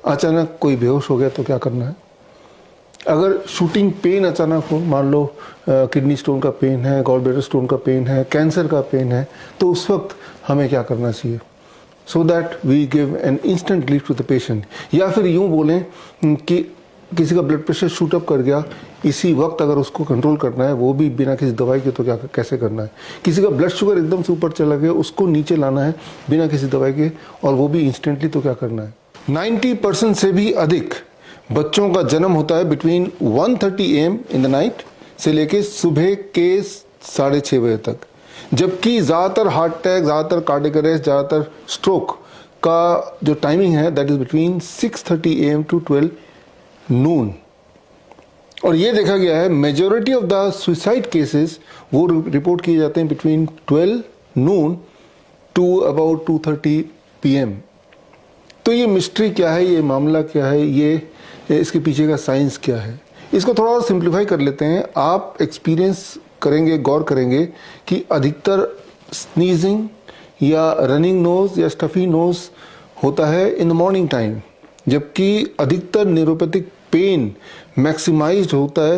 अचानक कोई बेहोश हो गया तो क्या करना है? अगर शूटिंग पेन अचानक हो, मान लो किडनी स्टोन का पेन है, गॉल ब्लैडर स्टोन का पेन है, कैंसर का पेन है, तो उस वक्त हमें क्या करना चाहिए? So that we give an instant relief to the patient. या फिर यूँ बोलें कि किसी का ब्लड प्रेशर शूट अप कर गया, इसी वक्त अगर उसको कंट्रोल करना है, वो भी बिना किसी दवाई के, तो क्या कैसे करना है? किसी का ब्लड शुगर एकदम से ऊपर चला गया, उसको नीचे लाना है बिना किसी दवाई के, और वो भी इंस्टेंटली, तो क्या करना है? 90% से भी अधिक बच्चों का जन्म होता है between 1:30 AM in the night से लेके सुबह के 6:30 बजे तक, जबकि ज़्यादातर हार्ट अटैक, ज़्यादातर कार्डियक अरेस्ट, ज़्यादातर स्ट्रोक का जो टाइमिंग है that is between 6:30 AM to 12 noon. और ये देखा गया है majority of the suicide cases वो रिपोर्ट किए जाते हैं between 12 noon to about 2:30 PM। तो ये मिस्ट्री क्या है, ये मामला क्या है, ये इसके पीछे का साइंस क्या है? इसको थोड़ा और सिंप्लीफाई कर लेते हैं। आप एक्सपीरियंस करेंगे, गौर करेंगे कि अधिकतर स्नीजिंग या रनिंग नोज या स्टफी नोज होता है इन द मॉर्निंग टाइम, जबकि अधिकतर न्यूरोपैथिक पेन मैक्सिमाइज्ड होता है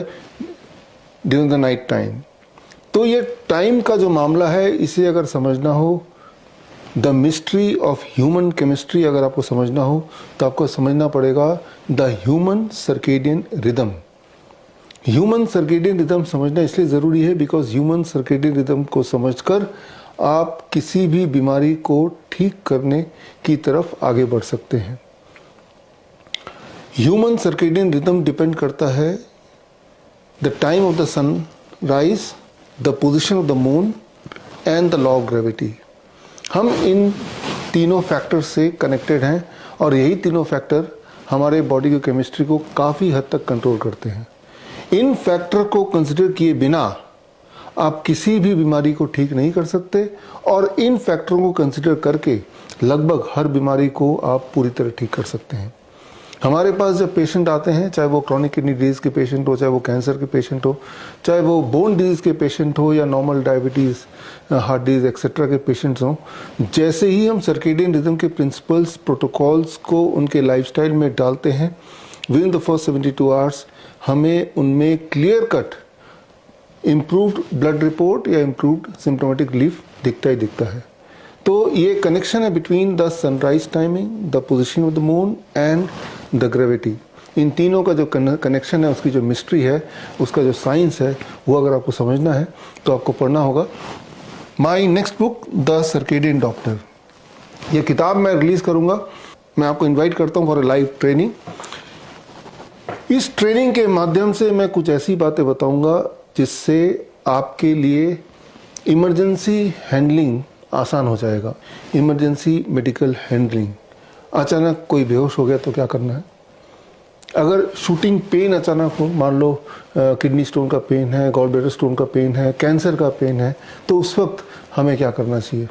ड्यूरिंग द नाइट टाइम। तो ये टाइम का जो मामला है, इसे अगर समझना हो, the mystery of human chemistry अगर आपको समझना हो, तो आपको समझना पड़ेगा the human circadian rhythm. Human circadian rhythm समझना इसलिए ज़रूरी है बिकॉज ह्यूमन सर्केडियन रिदम को समझकर आप किसी भी बीमारी को ठीक करने की तरफ आगे बढ़ सकते हैं। ह्यूमन सर्केडियन रिदम डिपेंड करता है the time of the sun rise, the position of the moon and the law of gravity. हम इन तीनों फैक्टर से कनेक्टेड हैं और यही तीनों फैक्टर हमारे बॉडी की केमिस्ट्री को काफ़ी हद तक कंट्रोल करते हैं। इन फैक्टर को कंसिडर किए बिना आप किसी भी बीमारी को ठीक नहीं कर सकते, और इन फैक्टरों को कंसिडर करके लगभग हर बीमारी को आप पूरी तरह ठीक कर सकते हैं। हमारे पास जब पेशेंट आते हैं, चाहे वो क्रॉनिक किडनी डिजीज़ के पेशेंट हो, चाहे वो कैंसर के पेशेंट हो, चाहे वो बोन डिजीज़ के पेशेंट हो, या normal diabetes, heart disease etcetera के पेशेंट्स हों, जैसे ही हम सर्केडियन रिदम के प्रिंसिपल्स, प्रोटोकॉल्स को उनके लाइफस्टाइल में डालते हैं, within the first 72 hours हमें उनमें clear cut improved blood report या इम्प्रूव्ड सिम्टोमेटिक रिलीफ दिखता ही दिखता है। तो ये कनेक्शन है between the sunrise timing, the position of the moon and the gravity. इन तीनों का जो कनेक्शन है, उसकी जो मिस्ट्री है, उसका जो साइंस है, वो अगर आपको समझना है तो आपको पढ़ना होगा my next book the circadian doctor. ये किताब मैं रिलीज़ करूँगा। मैं आपको इन्वाइट करता हूँ फॉर ए लाइव ट्रेनिंग। इस ट्रेनिंग के माध्यम से मैं कुछ ऐसी बातें बताऊँगा जिससे आपके लिए इमरजेंसी हैंडलिंग आसान हो जाएगा। Emergency medical handling. अचानक कोई बेहोश हो गया तो क्या करना है? अगर शूटिंग पेन अचानक हो, मान लो किडनी स्टोन का पेन है, गॉल ब्लैडर स्टोन का पेन है, कैंसर का पेन है, तो उस वक्त हमें क्या करना चाहिए?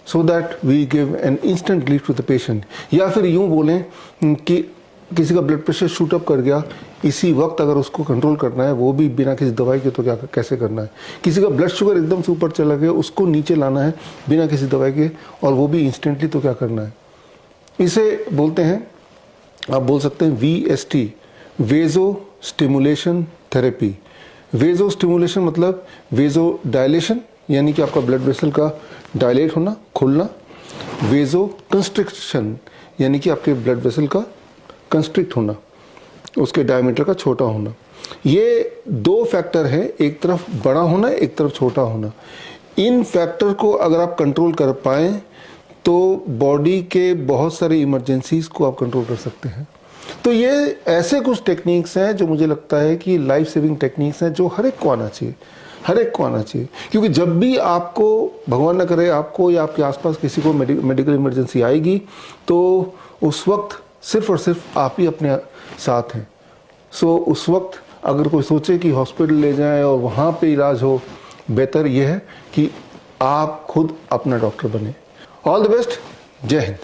So that we give an instant relief to the patient. या फिर यूँ बोलें कि किसी का ब्लड प्रेशर शूट अप कर गया, इसी वक्त अगर उसको कंट्रोल करना है, वो भी बिना किसी दवाई के, तो क्या कैसे करना है? किसी का ब्लड शुगर एकदम से ऊपर चला गया, उसको नीचे लाना है बिना किसी दवाई के, और वो भी इंस्टेंटली, तो क्या करना है? इसे बोलते हैं, आप बोल सकते हैं VST, वेजो स्टिमुलेशन थेरेपी। वेजो स्टिमुलेशन मतलब वेजो डायलेशन, यानी कि आपका ब्लड वेसल का डायलेट होना, खुलना। वेजो कंस्ट्रिक्शन, यानी कि आपके ब्लड वेसल का कंस्ट्रिक्ट होना, उसके डायमीटर का छोटा होना। ये दो फैक्टर है, एक तरफ बड़ा होना, एक तरफ छोटा होना। इन फैक्टर को अगर आप कंट्रोल कर पाएँ तो बॉडी के बहुत सारे इमरजेंसीज को आप कंट्रोल कर सकते हैं। तो ये ऐसे कुछ टेक्निक्स हैं जो मुझे लगता है कि लाइफ सेविंग टेक्निक्स हैं, जो हर एक को आना चाहिए, हर एक को आना चाहिए। क्योंकि जब भी आपको, भगवान न करे, आपको या आपके आसपास किसी को मेडिकल इमरजेंसी आएगी, तो उस वक्त सिर्फ और सिर्फ आप ही अपने साथ हैं। सो उस वक्त अगर कोई सोचे कि हॉस्पिटल ले जाएं और वहाँ पे इलाज हो, बेहतर यह है कि आप खुद अपना डॉक्टर बने। All the best. जय हिंद।